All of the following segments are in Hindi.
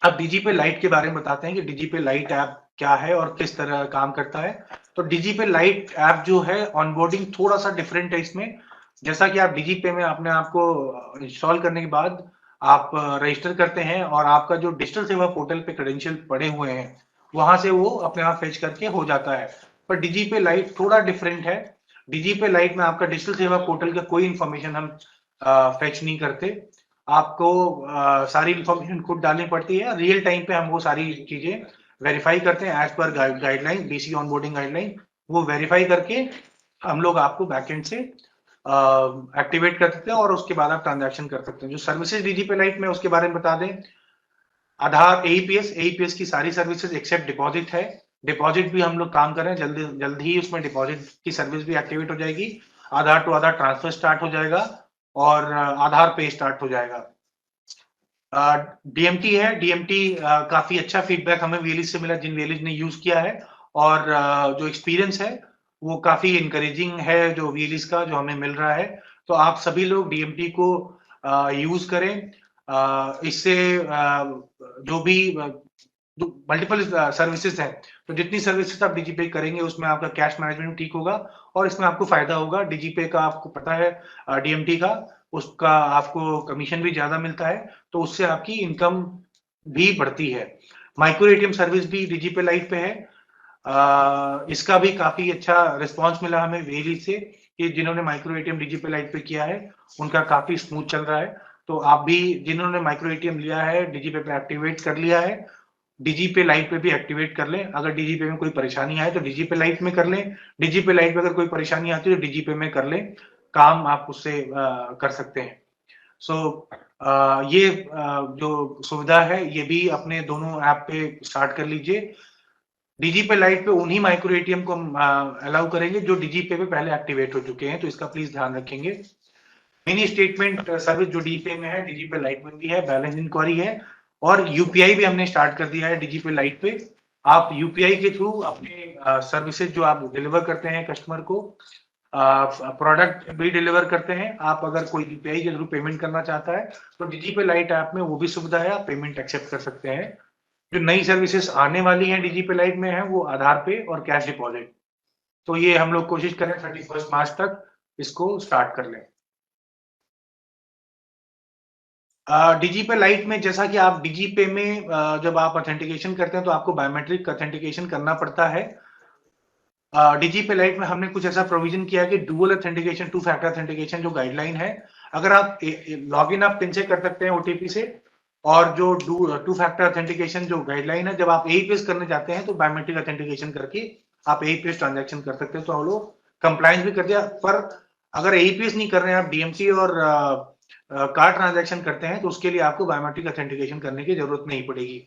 अब डीजीपे लाइट के बारे में बताते हैं कि डीजीपे लाइट ऐप क्या है और किस तरह काम करता है। तो डीजीपे लाइट ऐप जो है ऑनबोर्डिंग थोड़ा सा डिफरेंट है इसमें। जैसा कि आप डीजीपे में अपने आप को इंस्टॉल करने के बाद आप रजिस्टर करते हैं और आपका जो डिजिटल सेवा पोर्टल पे क्रेडेंशियल पड़े हुए हैं वहां से वो अपने आप फेच करके हो जाता है। पर डीजीपे लाइट थोड़ा डिफरेंट है। डीजीपे लाइट में आपका डिजिटल सेवा पोर्टल का कोई इंफॉर्मेशन हम फेच नहीं करते। आपको सारी इंफॉर्मेशन खुद डालनी पड़ती है। रियल टाइम पे हम वो सारी चीजें वेरीफाई करते हैं as per guideline, BC onboarding guideline. वो वेरीफाई करके हम लोग आपको बैकएंड से एक्टिवेट कर सकते हैं और उसके बाद आप ट्रांजैक्शन कर सकते हैं। जो सर्विसेज डीजीपे लाइट में उसके बारे में बता दें, आधार, एईपीएस की सारी सर्विसेज एक्सेप्ट डिपॉजिट है। डिपॉजिट भी हम लोग काम कर रहे हैं, जल्दी जल्द ही उसमें डिपॉजिट की सर्विस भी एक्टिवेट हो जाएगी। आधार टू आधार ट्रांसफर स्टार्ट हो जाएगा और आधार पे स्टार्ट हो जाएगा। डीएमटी है। डीएमटी काफी अच्छा फीडबैक हमें वीएलिज से मिला, जिन वीएलिज ने यूज किया है। और जो एक्सपीरियंस है वो काफी इंकरेजिंग है जो वीएलिज का जो हमें मिल रहा है। तो आप सभी लोग डीएमटी को यूज करें। इससे जो भी मल्टीपल सर्विसेज हैं, तो जितनी सर्विसेज आप डीजीपे करेंगे उसमें आपका कैश मैनेजमेंट ठीक होगा और इसमें आपको फायदा होगा। डीजीपे का आपको पता है, डीएमटी का उसका आपको कमीशन भी ज्यादा मिलता है, तो उससे आपकी इनकम भी बढ़ती है। माइक्रो एटीएम सर्विस भी डीजीपे लाइट पे है। इसका भी काफी अच्छा रिस्पॉन्स मिला हमें वेली से कि जिन्होंने माइक्रो एटीएम डीजीपे लाइट पे किया है उनका काफी स्मूथ चल रहा है। तो आप भी जिन्होंने माइक्रो एटीएम लिया है, डीजीपे पे एक्टिवेट कर लिया है, डीजीपे लाइट पे भी एक्टिवेट कर लें। अगर डीजीपे में कोई परेशानी आए तो डीजीपे लाइट में कर लें, डीजीपे लाइट में अगर कोई परेशानी आती है तो डीजीपे में कर लें। काम आप उससे कर सकते हैं। सो ये जो सुविधा है ये भी अपने दोनों ऐप पे स्टार्ट कर लीजिए। डीजीपे लाइट पे उन्हीं माइक्रो एटीएम को हम अलाउ करेंगे जो डीजीपे पे पहले एक्टिवेट हो चुके हैं, तो इसका प्लीज ध्यान रखेंगे। मिनी स्टेटमेंट सर्विस जो डीजीपे में है, डीजीपे लाइट में भी है, बैलेंस इंक्वायरी है और यूपीआई भी हमने स्टार्ट कर दिया है डीजीपे लाइट पे। आप यूपीआई के थ्रू अपने सर्विसेज जो आप डिलीवर करते हैं कस्टमर को, प्रोडक्ट भी डिलीवर करते हैं। आप अगर कोई यूपीआई के थ्रू पेमेंट करना चाहता है तो डीजीपे लाइट ऐप में वो भी सुविधा है, आप पेमेंट एक्सेप्ट कर सकते हैं। जो नई सर्विसेज आने वाली हैं डीजीपे लाइट में है वो आधार पे और कैश डिपॉजिट। तो ये हम लोग कोशिश करें 31 मार्च तक इसको स्टार्ट कर लें। डीजीपे लाइट में जैसा कि आप डीजीपे में जब आप ऑथेंटिकेशन करते हैं तो आपको बायोमेट्रिक ऑथेंटिकेशन करना पड़ता है। डीजीपे लाइट में हमने कुछ ऐसा प्रोविजन किया कि dual authentication, two factor authentication जो गाइडलाइन है, अगर आप लॉग इन आप पिन से कर सकते हैं ओटीपी से, और जो टू फैक्टर ऑथेंटिकेशन जो गाइडलाइन है, जब आप एईपीएस करने जाते हैं तो बायोमेट्रिक ऑथेंटिकेशन करके आप एईपीएस ट्रांजैक्शन कर सकते हैं। तो हम लोग कंप्लायंस भी कर दिया। पर अगर एईपीएस नहीं कर रहे हैं, आप डीएमटी और कार्ड ट्रांजैक्शन करते हैं तो उसके लिए आपको बायोमेट्रिक ऑथेंटिकेशन करने की जरूरत नहीं पड़ेगी।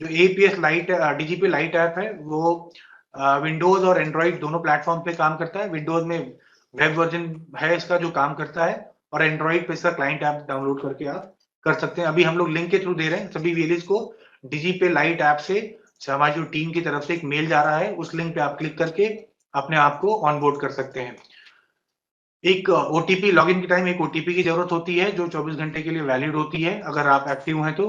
जो AEPS light DGP lite app है वो विंडोज और एंड्रॉइड दोनों प्लेटफॉर्म पे काम करता है। विंडोज में वेब वर्जन है इसका जो काम करता है और एंड्रॉइड पे इसका क्लाइंट ऐप डाउनलोड करके आप कर सकते हैं। अभी हम लोग लिंक के थ्रू दे रहे हैं सभी वीएलएस को। डीजीपे लाइट ऐप से हमारी जो टीम की तरफ से एक मेल जा रहा है, उस लिंक पे आप क्लिक करके अपने आप को ऑनबोर्ड कर सकते हैं। एक ओटीपी लॉगिन के टाइम एक ओटीपी की जरूरत होती है जो 24 घंटे के लिए वैलिड होती है अगर आप एक्टिव हैं तो।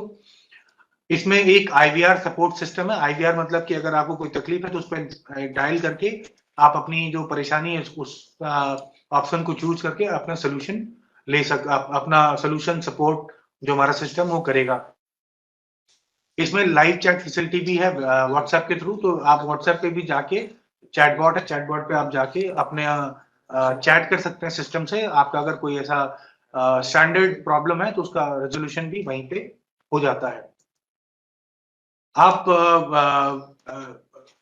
इसमें एक आईवीआर सपोर्ट सिस्टम है। आईवीआर मतलब कि अगर आपको कोई तकलीफ है तो उस पर डायल करके आप अपनी जो परेशानी है उस ऑप्शन को चूज करके अपना सोल्यूशन अपना सोल्यूशन सपोर्ट जो हमारा सिस्टम वो करेगा। इसमें लाइव चैट फैसिलिटी भी है व्हाट्सएप के थ्रू। तो आप व्हाट्सएप पे भी जाके, चैटबॉट है, चैटबॉट पे आप जाके अपने चैट कर सकते हैं सिस्टम से। आपका अगर कोई ऐसा स्टैंडर्ड प्रॉब्लम है तो उसका रेजोल्यूशन भी वहीं पे हो जाता है। आप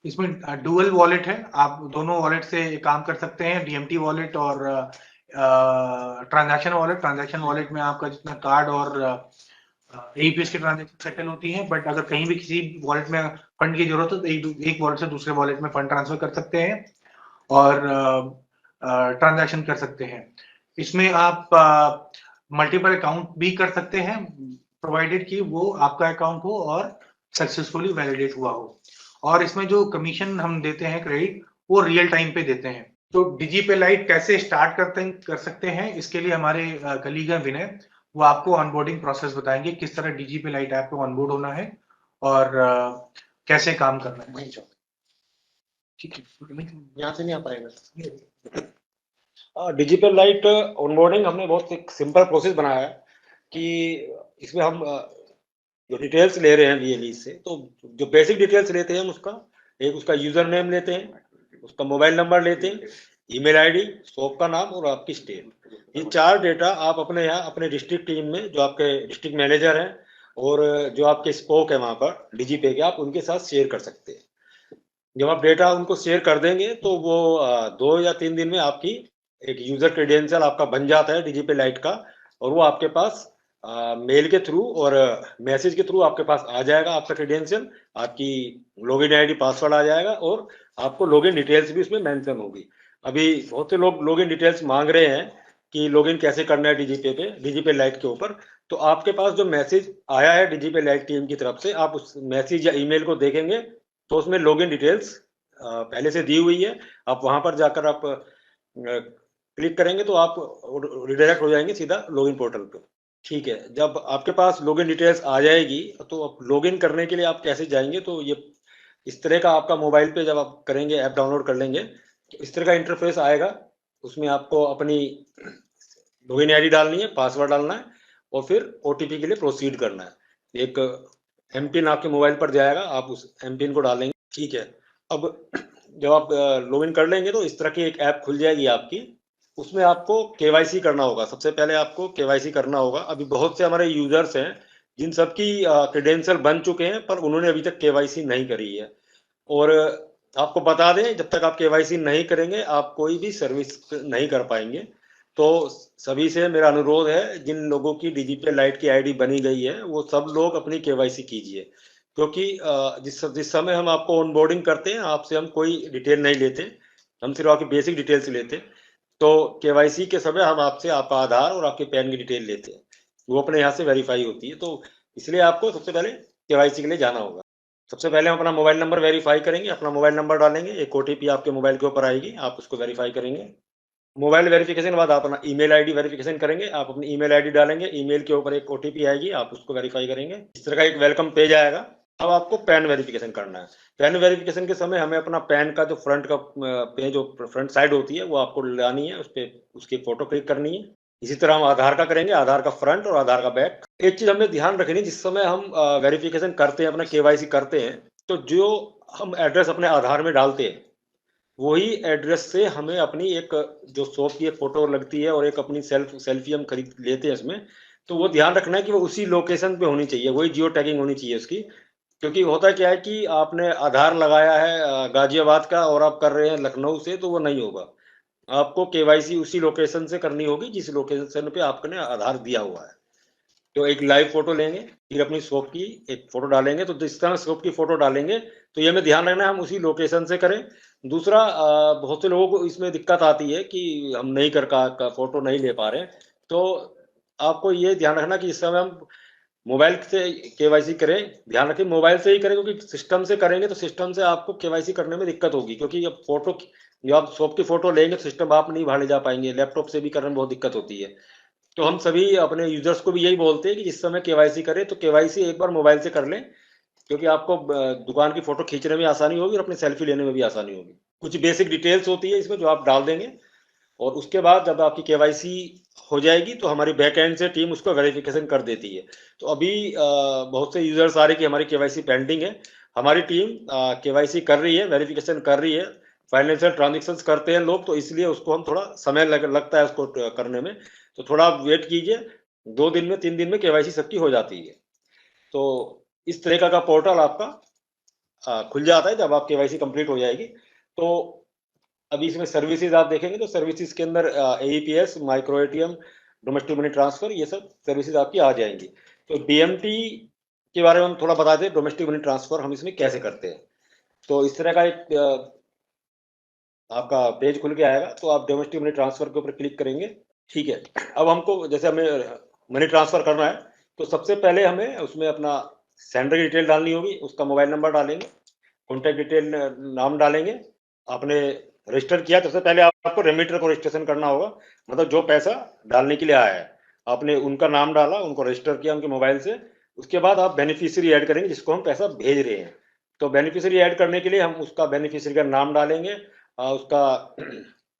इसमें डुअल वॉलेट है, आप दोनों वॉलेट से काम कर सकते हैं, डीएमटी वॉलेट और ट्रांजैक्शन वॉलेट। ट्रांजैक्शन वॉलेट में आपका जितना कार्ड और एईपीएस की ट्रांजैक्शन सेटल होती है, बट अगर कहीं भी किसी वॉलेट में फंड की जरूरत हो तो एक वॉलेट से दूसरे वॉलेट में फंड ट्रांसफर कर सकते हैं और ट्रांजैक्शन कर सकते हैं। इसमें आप मल्टीपल अकाउंट भी कर सकते हैं, प्रोवाइडेड कि वो आपका अकाउंट हो और सक्सेसफुली वैलिडेट हुआ हो। और इसमें जो कमीशन हम देते हैं क्रेडिट, वो रियल टाइम पे देते हैं। तो डीजीपे लाइट कैसे स्टार्ट कर सकते हैं, इसके लिए हमारे कलीग हैं विनय, वो आपको ऑनबोर्डिंग प्रोसेस बताएंगे किस तरह डीजीपे लाइट ऐप पे ऑनबोर्ड होना है और कैसे काम करना है। ठीक है, यहाँ से नहीं आ पाएगा। डिजिटल लाइट ऑनबोर्डिंग हमने बहुत एक सिंपल प्रोसेस बनाया है कि इसमें हम जो डिटेल्स ले रहे हैं वीएलई से, तो जो बेसिक डिटेल्स लेते हैं हम उसका एक उसका यूजर नेम लेते हैं, उसका मोबाइल नंबर लेते हैं, ईमेल आईडी, शॉप का नाम और आपकी स्टेट। ये 4 डेटा आप अपने यहाँ अपने डिस्ट्रिक्ट टीम में जो आपके डिस्ट्रिक्ट मैनेजर हैं और जो आपके स्पोक है वहाँ पर डीजीपे के, आप उनके साथ शेयर कर सकते हैं। जब आप डेटा उनको शेयर कर देंगे तो वो 2 या 3 दिन में आपकी एक यूजर क्रेडेंशियल आपका बन जाता है डीजीपी लाइट का, और वो आपके पास मेल के थ्रू और मैसेज के थ्रू आपके पास आ जाएगा आपका क्रेडेंशियल, आपकी लॉगिन आईडी पासवर्ड आ जाएगा और आपको लॉगिन डिटेल्स भी उसमें मेंशन होगी। अभी बहुत से लोग लॉगिन डिटेल्स मांग रहे हैं कि लॉगिन कैसे करना है डीजीपी लाइट के ऊपर। तो आपके पास जो मैसेज आया है डीजीपी लाइट टीम की तरफ से, आप उस मैसेज या ईमेल को देखेंगे तो उसमें लॉगिन डिटेल्स पहले से दी हुई है। आप वहां पर जाकर आप क्लिक करेंगे तो आप रिडायरेक्ट हो जाएंगे सीधा लॉगिन पोर्टल पे। ठीक है, जब आपके पास लॉगिन डिटेल्स आ जाएगी तो आप लॉगिन करने के लिए आप कैसे जाएंगे, तो ये इस तरह का आपका मोबाइल पे जब आप करेंगे, ऐप डाउनलोड कर लेंगे तो इस तरह का इंटरफेस आएगा। उसमें आपको अपनी लॉगिन आईडी डालनी है, पासवर्ड डालना है और फिर ओटीपी के लिए प्रोसीड करना है। एक एमपिन आपके मोबाइल पर जाएगा, आप उस एमपिन को डालेंगे। ठीक है, अब जब आप लॉगिन कर लेंगे तो इस तरह की एक ऐप खुल जाएगी आपकी। उसमें आपको केवाईसी करना होगा। सबसे पहले आपको केवाईसी करना होगा। अभी बहुत से हमारे यूजर्स हैं जिन सबकी क्रेडेंशियल बन चुके हैं पर उन्होंने अभी तक केवाईसी नहीं करी है। और आपको बता दें, जब तक आप केवाईसी नहीं करेंगे आप कोई भी सर्विस नहीं कर पाएंगे। तो सभी से मेरा अनुरोध है, जिन लोगों की डीजीपी लाइट की आईडी बनी गई है वो सब लोग अपनी केवाईसी कीजिए, क्योंकि जिस समय हम आपको ऑनबोर्डिंग करते हैं आपसे हम कोई डिटेल नहीं लेते, हम सिर्फ आपकी बेसिक डिटेल्स लेते हैं। तो केवाईसी के समय हम आपसे आपका आधार और आपके पैन की डिटेल लेते हैं, वो अपने यहाँ से वेरीफाई होती है। तो इसलिए आपको सबसे पहले केवाईसी के लिए जाना होगा। सबसे पहले हम अपना मोबाइल नंबर वेरीफाई करेंगे। अपना मोबाइल नंबर डालेंगे, एक ओटीपी आपके मोबाइल के ऊपर आएगी, आप उसको वेरीफाई करेंगे। मोबाइल वेरिफिकेशन के बाद आप अपना ईमेल आईडी वेरिफिकेशन करेंगे। आप अपनी ईमेल आईडी डालेंगे, ईमेल के ऊपर एक ओटीपी आएगी, आप उसको वेरीफाई करेंगे। इस तरह का एक वेलकम पेज आएगा। अब आपको पैन वेरिफिकेशन करना है। पैन वेरिफिकेशन के समय हमें अपना पैन का जो फ्रंट का पेज, जो फ्रंट साइड होती है वो आपको लानी है, उस पर उसकी फोटो क्लिक करनी है। इसी तरह हम आधार का करेंगे, आधार का फ्रंट और आधार का बैक। एक चीज हमें ध्यान रखनी, जिस समय हम वेरिफिकेशन करते हैं, अपना केवाईसी करते हैं, तो जो हम एड्रेस अपने आधार में डालते हैं वही एड्रेस से हमें अपनी एक जो शॉप की एक फोटो लगती है और एक अपनी सेल्फी हम खरीद लेते हैं इसमें, तो वो ध्यान रखना है कि वो उसी लोकेशन पे होनी चाहिए, वही जियो टैगिंग होनी चाहिए उसकी। क्योंकि होता क्या है कि आपने आधार लगाया है गाजियाबाद का और आप कर रहे हैं लखनऊ से, तो वो नहीं होगा। आपको केवाईसी उसी लोकेशन से करनी होगी जिस लोकेशन पे आपने आधार दिया हुआ है। तो एक लाइव फोटो लेंगे, फिर अपनी शॉप की एक फोटो डालेंगे। तो जिस तरह शॉप की फोटो डालेंगे तो ये हमें ध्यान रखना है हम उसी लोकेशन से करें। दूसरा, बहुत से लोगों को इसमें दिक्कत आती है कि हम नहीं का फोटो नहीं ले पा रहे हैं। तो आपको ये ध्यान रखना कि इस समय हम मोबाइल से केवाईसी करें, ध्यान रखें मोबाइल से ही करें, क्योंकि सिस्टम से करेंगे तो सिस्टम से आपको केवाईसी करने में दिक्कत होगी, क्योंकि अब फोटो जो आप शॉप की फोटो लेंगे तो सिस्टम आप नहीं भाड़े जा पाएंगे, लैपटॉप से भी करने में बहुत दिक्कत होती है। तो हम सभी अपने यूजर्स को भी यही बोलते हैं कि जिस समय केवाईसी करें तो केवाईसी एक बार मोबाइल से कर लें, क्योंकि आपको दुकान की फोटो खींचने में आसानी होगी और अपनी सेल्फी लेने में भी आसानी होगी। कुछ बेसिक डिटेल्स होती है इसमें जो आप डाल देंगे, और उसके बाद जब आपकी केवाईसी हो जाएगी तो हमारी बैक एंड से टीम उसको वेरिफिकेशन कर देती है। तो अभी बहुत से यूजर्स आ रहे हैं कि हमारी केवाईसी पेंडिंग है। हमारी टीम केवाईसी कर रही है, वेरिफिकेशन कर रही है। फाइनेंशियल ट्रांजेक्शन्स करते हैं लोग, तो इसलिए उसको हम थोड़ा समय लगता है उसको करने में, तो थोड़ा वेट कीजिए। 2 दिन में 3 दिन में केवाईसी सबकी हो जाती है। तो इस तरह का पोर्टल आपका खुल जाता है जब आप केवाईसी कंप्लीट हो जाएगी। तो अभी इसमें सर्विसेज आप देखेंगे तो सर्विसेज के अंदर AEPS, micro ATM, domestic money transfer, ये सब सर्विसेज आपकी आ जाएंगी। तो डीएमटी के बारे में हम थोड़ा बता दें, डोमेस्टिक मनी ट्रांसफर हम इसमें कैसे करते हैं। तो इस तरह का एक आपका पेज खुल के आएगा, तो आप डोमेस्टिक मनी ट्रांसफर के ऊपर क्लिक करेंगे। ठीक है, अब हमको जैसे हमें मनी ट्रांसफर करना है तो सबसे पहले हमें उसमें अपना सेंडर की डिटेल डालनी होगी, उसका मोबाइल नंबर डालेंगे, कॉन्टैक्ट डिटेल नाम डालेंगे। आपने रजिस्टर किया तो सबसे पहले आपको रेमिटर को रजिस्ट्रेशन करना होगा, मतलब जो पैसा डालने के लिए आया है आपने उनका नाम डाला, उनको रजिस्टर किया उनके मोबाइल से, उसके बाद आप बेनिफिशियरी ऐड करेंगे जिसको हम पैसा भेज रहे हैं। तो बेनिफिशियरी ऐड करने के लिए हम उसका बेनिफिशियरी का नाम डालेंगे, उसका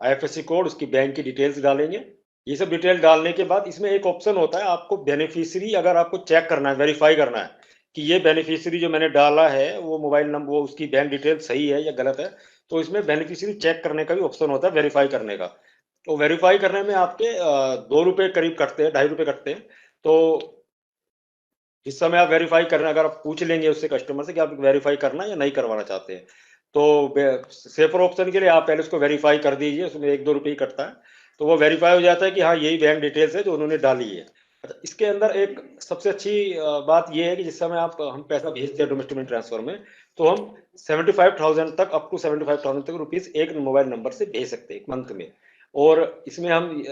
IFSC कोड, उसकी बैंक की डिटेल्स डालेंगे। ये सब डिटेल डालने के बाद इसमें एक ऑप्शन होता है, आपको बेनिफिशियरी अगर आपको चेक करना है, वेरीफाई करना है कि ये बेनिफिशियरी जो मैंने डाला है वो मोबाइल नंबर, वो उसकी बैंक डिटेल सही है या गलत है, तो इसमें बेनिफिशियरी चेक करने का भी ऑप्शन होता है, वेरीफाई करने का। तो वेरीफाई करने में आपके 2 रुपये करीब कटते हैं, 2.5 रुपये कटते हैं। तो इस समय आप वेरीफाई करना, अगर आप पूछ लेंगे उससे कस्टमर से कि आप वेरीफाई करना या नहीं करवाना चाहते हैं, तो सेफर ऑप्शन के लिए आप पहले उसको वेरीफाई कर दीजिए, उसमें 1-2 रुपये ही कटता है, तो वो वेरीफाई हो जाता है कि हाँ यही बैंक डिटेल्स है जो उन्होंने डाली है। अच्छा, इसके अंदर एक सबसे अच्छी बात ये है कि जिस समय आप हम पैसा भेजते हैं डोमेस्टिक मनी ट्रांसफर में, तो हम 75,000 तक, अप टू 75,000 तक रुपीज एक मोबाइल नंबर से भेज सकते हैं एक मंथ में। और इसमें हम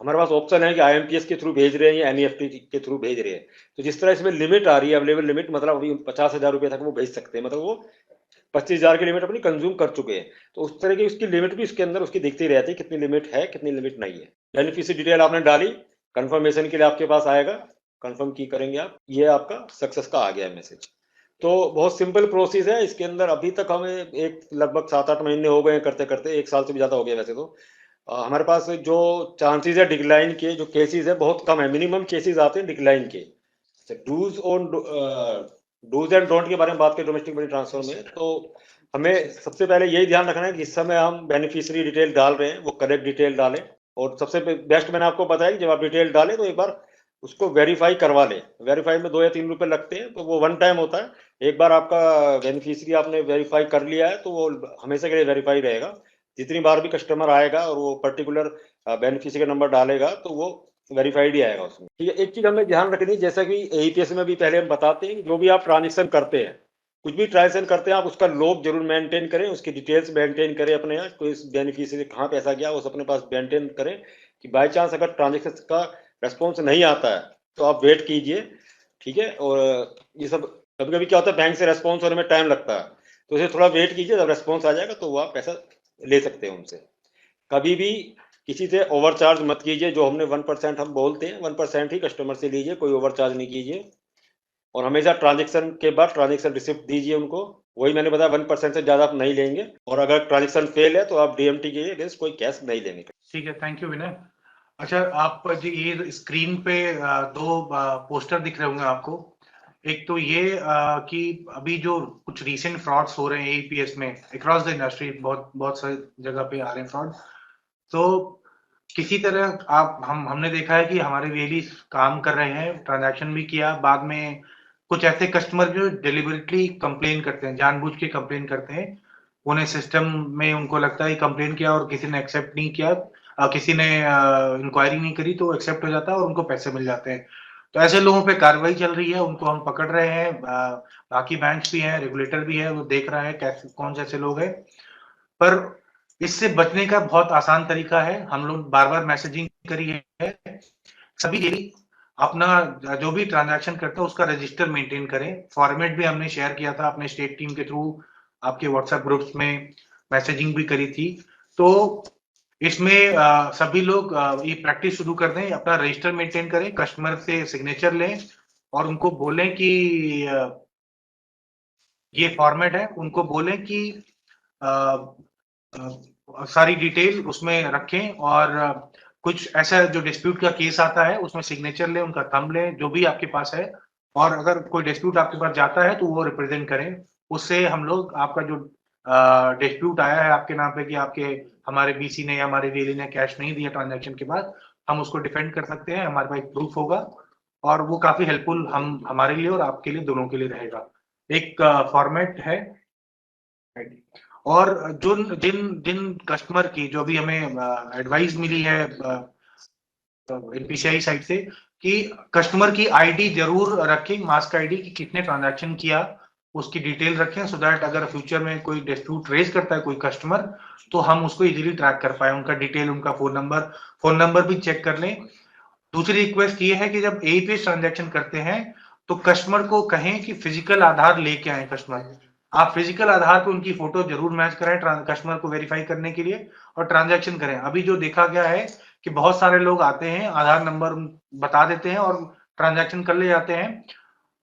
हमारे पास ऑप्शन है कि IMPS के थ्रू भेज रहे हैं या NEFT के थ्रू भेज रहे हैं। तो जिस तरह इसमें लिमिट आ रही है, अवेलेबल लिमिट, मतलब अभी 50,000 रुपये तक वो भेज सकते हैं, मतलब वो 25,000 की लिमिट अपनी कंज्यूम कर चुके हैं। तो उस तरह की उसकी लिमिट भी इसके अंदर उसकी दिखती रहती है, कितनी लिमिट है कितनी लिमिट नहीं है। बेनिफिशियरी डिटेल आपने डाली, कंफर्मेशन के लिए आपके पास आएगा, कंफर्म की करेंगे आप, ये आपका सक्सेस का आ गया है मैसेज। तो बहुत सिंपल प्रोसेस है। इसके अंदर अभी तक हमें एक लगभग 7-8 महीने हो गए करते करते, 1 साल से भी ज़्यादा हो गया वैसे तो। हमारे पास जो चांसेस है डिक्लाइन के, जो केसेस है बहुत कम है, मिनिमम केसेस आते हैं डिक्लाइन के। डूज एंड डोंट के बारे में बात करें डोमेस्टिक मनी ट्रांसफर में, तो हमें सबसे पहले यही ध्यान रखना है कि इस समय हम बेनिफिशियरी डिटेल डाल रहे हैं वो करेक्ट डिटेल डालें। और सबसे बेस्ट मैंने आपको बताया कि जब आप डिटेल डालें तो एक बार उसको वेरीफाई करवा लें। वेरीफाई में 2 या 3 रुपए लगते हैं, तो वो वन टाइम होता है। एक बार आपका बेनिफिशियरी आपने वेरीफाई कर लिया है तो वो हमेशा के लिए वेरीफाई रहेगा। जितनी बार भी कस्टमर आएगा और वो पर्टिकुलर बेनिफिशियरी का नंबर डालेगा तो वो वेरीफाइड ही आएगा उसमें। ठीक है, एक चीज हमें ध्यान रखनी, जैसा कि APS में भी पहले हम बताते हैं, जो भी आप ट्रांजेक्शन करते हैं, कुछ भी ट्रांजेक्शन करते हैं, आप उसका लॉग जरूर मेंटेन करें, उसकी डिटेल्स मेंटेन करें अपने यहाँ, कोई बेनिफिशियरी कहाँ पैसा गया उस अपने पास मेंटेन करें, कि बाई चांस अगर ट्रांजेक्शन का रेस्पॉन्स नहीं आता है तो आप वेट कीजिए। ठीक है, और ये सब कभी कभी क्या होता है, बैंक से रेस्पॉन्स होने में टाइम लगता है, तो इसे थोड़ा वेट कीजिए, जब रेस्पॉन्स आ जाएगा तो वो आप पैसा ले सकते हैं उनसे। कभी भी किसी से ओवरचार्ज मत कीजिए, जो हमने 1% हम बोलते हैं 1% ही कस्टमर से लीजिए, कोई ओवरचार्ज नहीं कीजिए। और हमेशा ट्रांजेक्शन के बाद ट्रांजेक्शन रिसिप्ट दीजिए उनको, वही मैंने बताया 1% से ज्यादा आप नहीं लेंगे। और अगर ट्रांजेक्शन फेल है तो आप DMT के अगेंस्ट कोई कैश नहीं लेंगे। ठीक है, थैंक यू विनय। अच्छा, आप जी ये स्क्रीन पे 2 पोस्टर दिख रहे होंगे आपको। एक तो ये कि अभी जो कुछ रीसेंट फ्रॉड्स हो रहे हैं APS में अक्रॉस द इंडस्ट्री, बहुत बहुत सारी जगह पे आ रहे हैं फ्रॉड। तो किसी तरह हमने देखा है कि हमारे वेली काम कर रहे हैं, ट्रांजैक्शन भी किया, बाद में कुछ ऐसे कस्टमर जो डिलिबरेटली कंप्लेन करते हैं, जानबूझ के कंप्लेन करते हैं। उन्हें सिस्टम में उनको लगता है कंप्लेन किया और किसी ने एक्सेप्ट नहीं किया, किसी ने इंक्वायरी नहीं करी तो एक्सेप्ट हो जाता है और उनको पैसे मिल जाते हैं। तो ऐसे लोगों पे कार्रवाई चल रही है, उनको हम पकड़ रहे हैं। बाकी बैंक भी है, रेगुलेटर भी है, वो देख रहा है कैसे कौन से ऐसे लोग हैं। पर इससे बचने का बहुत आसान तरीका है, हम लोग बार-बार मैसेजिंग करी है। सभी यही अपना जो भी ट्रांजैक्शन करता है उसका रजिस्टर मेंटेन करें। फॉर्मेट भी हमने शेयर किया था अपने स्टेट टीम के थ्रू, आपके व्हाट्सएप ग्रुप्स में मैसेजिंग भी करी थी। तो इसमें सभी लोग ये प्रैक्टिस शुरू कर दें, अपना रजिस्टर मेंटेन करें, कस्टमर से सिग्नेचर लें और उनको बोलें कि ये फॉर्मेट है, उनको बोलें कि सारी डिटेल उसमें रखें और कुछ ऐसा जो डिस्प्यूट का केस आता है उसमें सिग्नेचर लें, उनका थंब लें, जो भी आपके पास है। और अगर कोई डिस्प्यूट आपके पास जाता है तो वो रिप्रेजेंट करें। उससे हम लोग आपका जो डिस्प्यूट आया है आपके नाम पे कि आपके हमारे BC ने या हमारे VLE ने कैश नहीं दिया ट्रांजैक्शन के बाद, हम उसको डिफेंड कर सकते हैं, हमारे पास एक प्रूफ होगा और वो काफी हेल्पफुल हमारे लिए और आपके लिए, दोनों के लिए रहेगा। एक फॉर्मेट है। और जिन जिन कस्टमर की जो भी हमें एडवाइस मिली है NPCI साइड से कि कस्टमर की ID जरूर रखें, मास्क ID कि कितने ट्रांजैक्शन किया, उसकी डिटेल रखें, सो दैट अगर फ्यूचर में कोई डिस्प्यूट रेज करता है कोई कस्टमर तो हम उसको इजीली ट्रैक कर पाए, उनका डिटेल, उनका फोन नंबर भी चेक कर लें। दूसरी रिक्वेस्ट ये है कि जब APS ट्रांजैक्शन करते हैं तो कस्टमर को कहें कि फिजिकल आधार लेके आए। कस्टमर आप फिजिकल आधार पे उनकी फोटो जरूर मैच कराएं कस्टमर को वेरीफाई करने के लिए और ट्रांजैक्शन करें। अभी जो देखा गया है कि बहुत सारे लोग आते हैं, आधार नंबर बता देते हैं और ट्रांजैक्शन कर ले जाते हैं।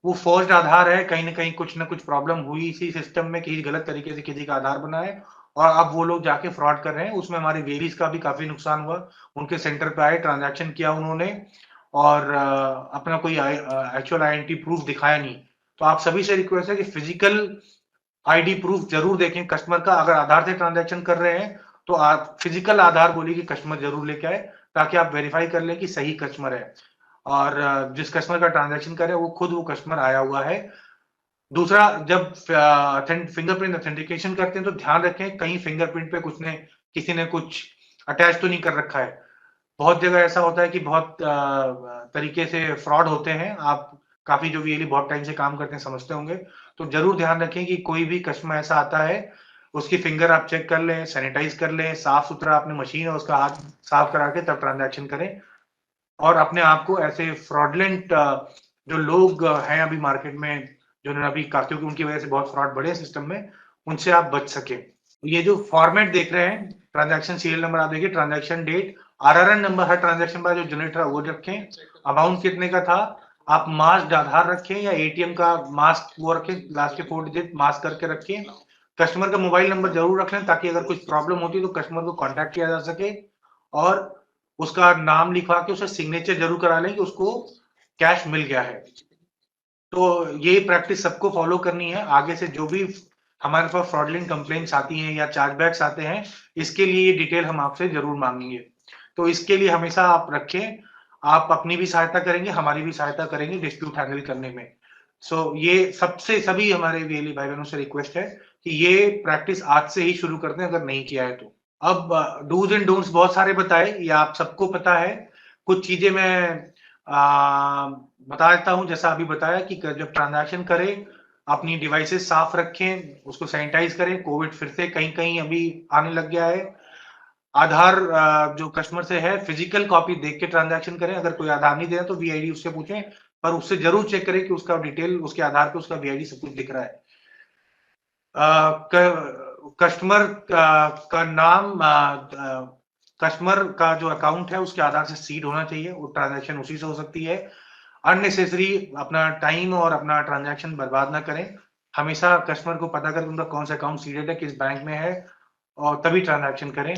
वो फोर्ज्ड आधार है, कहीं ना कहीं कुछ ना कुछ प्रॉब्लम हुई इसी सिस्टम में, किसी गलत तरीके से किसी का आधार बना है और अब वो लोग जाके फ्रॉड कर रहे हैं। उसमें हमारे वेरीज का भी काफी नुकसान हुआ, उनके सेंटर पे आए, ट्रांजैक्शन किया उन्होंने और अपना कोई एक्चुअल आइडेंटिटी प्रूफ दिखाया नहीं। तो आप सभी से रिक्वेस्ट है कि फिजिकल आईडी प्रूफ जरूर देखें कस्टमर का। अगर आधार से ट्रांजैक्शन कर रहे हैं तो आप फिजिकल आधार बोलिए कि कस्टमर जरूर लेके आए, ताकि आप वेरीफाई कर लें कि सही कस्टमर है और जिस कस्टमर का ट्रांजैक्शन करे वो खुद वो कस्टमर आया हुआ है। दूसरा, जब फिंगरप्रिंट ऑथेंटिकेशन करते हैं तो ध्यान रखें कहीं फिंगरप्रिंट पे किसी ने कुछ अटैच तो नहीं कर रखा है। बहुत जगह ऐसा होता है कि बहुत तरीके से फ्रॉड होते हैं। आप काफी जो वीएलई बहुत टाइम से काम करते हैं समझते होंगे। तो जरूर ध्यान रखें कि कोई भी कस्टमर ऐसा आता है, उसकी फिंगर आप चेक कर लें, सैनिटाइज कर लें, साफ सुथरा अपनी मशीन है उसका हाथ साफ करा के तब ट्रांजैक्शन करें। और अपने आप को ऐसे फ्रॉडलेंट जो लोग हैं अभी मार्केट में, जो अभी क्योंकि उनकी वजह से बहुत फ्रॉड बढ़े सिस्टम में, उनसे आप बच सके। ये जो फॉर्मेट देख रहे हैं, ट्रांजैक्शन सीरियल नंबर आप देखिए, ट्रांजैक्शन डेट, आरआरएन नंबर हर ट्रांजैक्शन पर जो जनरेट रहा वो रखें, अमाउंट कितने का था, आप मास्क आधार रखें या एटीएम का मास्क वो रखें, लास्ट के 4 डिजिट मास्क करके रखें। कस्टमर का मोबाइल नंबर जरूर रख लें ताकि अगर कुछ प्रॉब्लम होती है तो कस्टमर को कांटेक्ट किया जा सके, और उसका नाम लिखवा के उसे सिग्नेचर जरूर करा लें कि उसको कैश मिल गया है। तो ये प्रैक्टिस सबको फॉलो करनी है। आगे से जो भी हमारे पास फ्रॉडलेंट कंप्लेंट्स आती हैं या चार्जबैक्स आते हैं, इसके लिए ये डिटेल हम आपसे जरूर मांगेंगे। तो इसके लिए हमेशा आप रखें, आप अपनी भी सहायता करेंगे, हमारी भी सहायता करेंगे डिस्प्यूट हैंडल करने में। ये सबसे सभी हमारे वीएलई भाई बहनों से रिक्वेस्ट है कि ये प्रैक्टिस आज से ही शुरू कर दें अगर नहीं किया है तो। अब डूज एंड डोंट्स बहुत सारे बताए, ये आप सबको पता है। कुछ चीजें मैं बता देता हूं, जैसा अभी बताया कि जब ट्रांजैक्शन करें अपनी डिवाइसेस साफ रखें, उसको सैनिटाइज करें। कोविड फिर से कहीं कहीं अभी आने लग गया है। आधार जो कस्टमर से है फिजिकल कॉपी देख के ट्रांजैक्शन करें। अगर कोई आधार नहीं दे रहा तो वीआईडी उससे पूछें, पर उससे जरूर चेक करें कि उसका डिटेल, उसके आधार पे उसका वीआईडी सब कुछ दिख रहा है। कस्टमर का नाम, कस्टमर का जो अकाउंट है उसके आधार से सीड होना चाहिए, वो ट्रांजैक्शन उसी से हो सकती है। अननेसेसरी अपना टाइम और अपना ट्रांजैक्शन बर्बाद ना करें। हमेशा कस्टमर को पता करें उनका कौन सा अकाउंट सीडेड है, किस बैंक में है, और तभी ट्रांजैक्शन करें।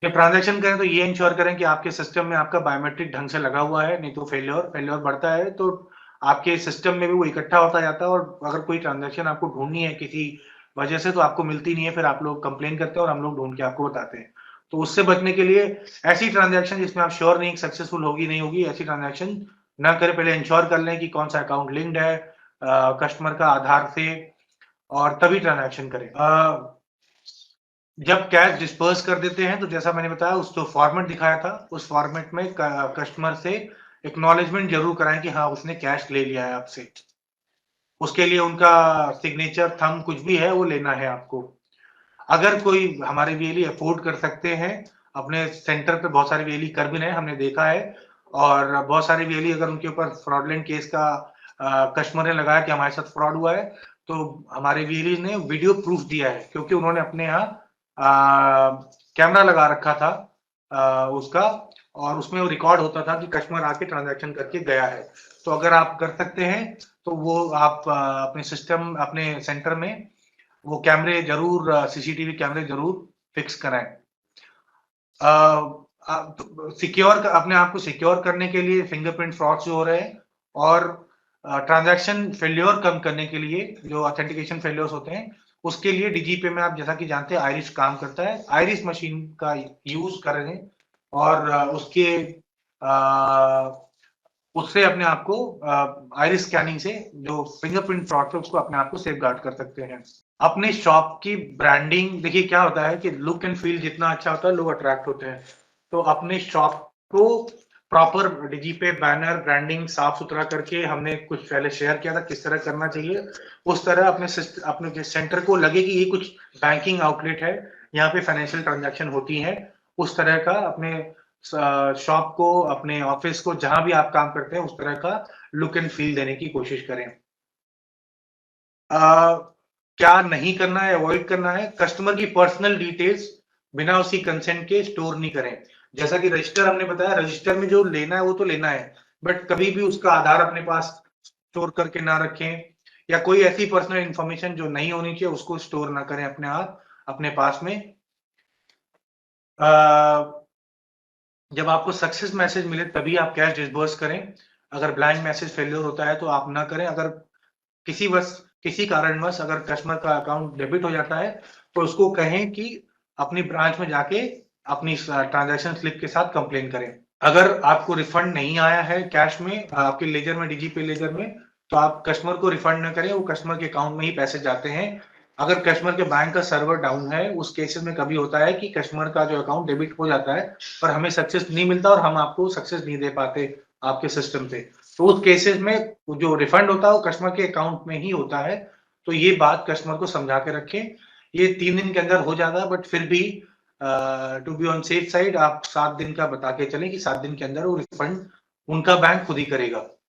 जब ट्रांजैक्शन करें तो ये इंश्योर करें कि आपके सिस्टम में आपका बायोमेट्रिक ढंग से लगा हुआ है, नहीं तो फेलियर बढ़ता है तो आपके सिस्टम में भी वो इकट्ठा होता जाता है, और अगर कोई ट्रांजैक्शन आपको ढूंढनी है किसी वजह से तो आपको मिलती नहीं है, फिर आप लोग कंप्लेन करते हैं और हम लोग ढूंढ के आपको बताते हैं। तो उससे बचने के लिए ऐसी ट्रांजैक्शन जिसमें आप श्योर नहीं सक्सेसफुल होगी नहीं होगी, ऐसी ट्रांजैक्शन ना करें। पहले इंश्योर कर लें कि कौन सा अकाउंट लिंक्ड है कस्टमर का आधार से, और तभी ट्रांजैक्शन करें। जब कैश डिस्पर्स कर देते हैं तो जैसा मैंने बताया, उस जो फॉर्मेट दिखाया था उस फॉर्मेट में कस्टमर से एक्नॉलेजमेंट जरूर कराएं कि हाँ उसने कैश ले लिया है आपसे। उसके लिए उनका सिग्नेचर, थंब कुछ भी है वो लेना है आपको। अगर कोई हमारे वीएलई अफोर्ड कर सकते हैं, अपने सेंटर पे बहुत सारे वीएलई कर भी रहे हैं, हमने देखा है। और बहुत सारे वीएलई अगर उनके ऊपर फ्रॉडलेंट केस का कस्टमर ने लगाया कि हमारे साथ फ्रॉड हुआ है, तो हमारे वीएलई ने वीडियो प्रूफ दिया है, क्योंकि उन्होंने अपने यहाँ कैमरा लगा रखा था उसका, और उसमें वो रिकॉर्ड होता था कि कस्टमर आके ट्रांजैक्शन करके गया है। तो अगर आप कर सकते हैं तो वो आप अपने सिस्टम, अपने सेंटर में वो कैमरे जरूर, सीसीटीवी कैमरे जरूर फिक्स कराएं। सिक्योर, अपने आप को सिक्योर करने के लिए फिंगरप्रिंट फ्रॉड जो हो रहे हैं, और ट्रांजैक्शन फेल्योर कम करने के लिए जो ऑथेंटिकेशन फेल्योर्स होते हैं, उसके लिए डीजीपे में आप जैसा कि जानते हैं आइरिस काम करता है। आइरिस मशीन का यूज करें और उससे अपने आप को आइरिस स्कैनिंग से जो फिंगरप्रिंट फ्रॉड है उसको अपने आप को सेफ गार्ड कर सकते हैं। अपने शॉप की ब्रांडिंग देखिए, क्या होता है कि लुक एंड फील जितना अच्छा होता है लोग अट्रैक्ट होते हैं। तो अपने शॉप को प्रॉपर डीजीपे बैनर ब्रांडिंग साफ सुथरा करके, हमने कुछ पहले शेयर किया था किस तरह करना चाहिए, उस तरह अपने सेंटर को लगे कि ये कुछ बैंकिंग आउटलेट है, यहाँ पे फाइनेंशियल ट्रांजैक्शन होती है, उस तरह का अपने शॉप को, अपने ऑफिस को, जहां भी आप काम करते हैं उस तरह का लुक एंड फील देने की कोशिश करें। क्या नहीं करना है, अवॉइड करना है, कस्टमर की पर्सनल डिटेल्स बिना उसकी कंसेंट के स्टोर नहीं करें। जैसा कि रजिस्टर हमने बताया, रजिस्टर में जो लेना है वो तो लेना है, बट कभी भी उसका आधार अपने पास स्टोर करके ना रखें, या कोई ऐसी पर्सनल इंफॉर्मेशन जो नहीं होनी चाहिए उसको स्टोर ना करें अपने आप अपने पास में। जब आपको सक्सेस मैसेज मिले तभी आप कैश डिसबर्स करें। अगर ब्लाइंड मैसेज फेलियर होता है तो आप ना करें। अगर किसी कारणवश अगर कस्टमर का अकाउंट डेबिट हो जाता है तो उसको कहें कि अपनी ब्रांच में जाके अपनी ट्रांजैक्शन स्लिप के साथ कंप्लेन करें। अगर आपको रिफंड नहीं आया है कैश में आपके लेजर में, डीजीपे लेजर में, तो आप कस्टमर को रिफंड न करें, वो कस्टमर के अकाउंट में ही पैसे जाते हैं। अगर कस्टमर के बैंक का सर्वर डाउन है, उस केसेस में कभी होता है कि कस्टमर का जो अकाउंट डेबिट हो जाता है पर हमें सक्सेस नहीं मिलता और हम आपको सक्सेस नहीं दे पाते आपके सिस्टम से, तो उस केसेस में जो रिफंड होता है वो कस्टमर के अकाउंट में ही होता है। तो ये बात कस्टमर को समझा के रखें। ये 3 दिन के अंदर हो जाता है, बट फिर भी to be on safe side आप 7 दिन का बता के चलें कि 7 दिन के अंदर वो रिफंड उनका बैंक खुद ही करेगा।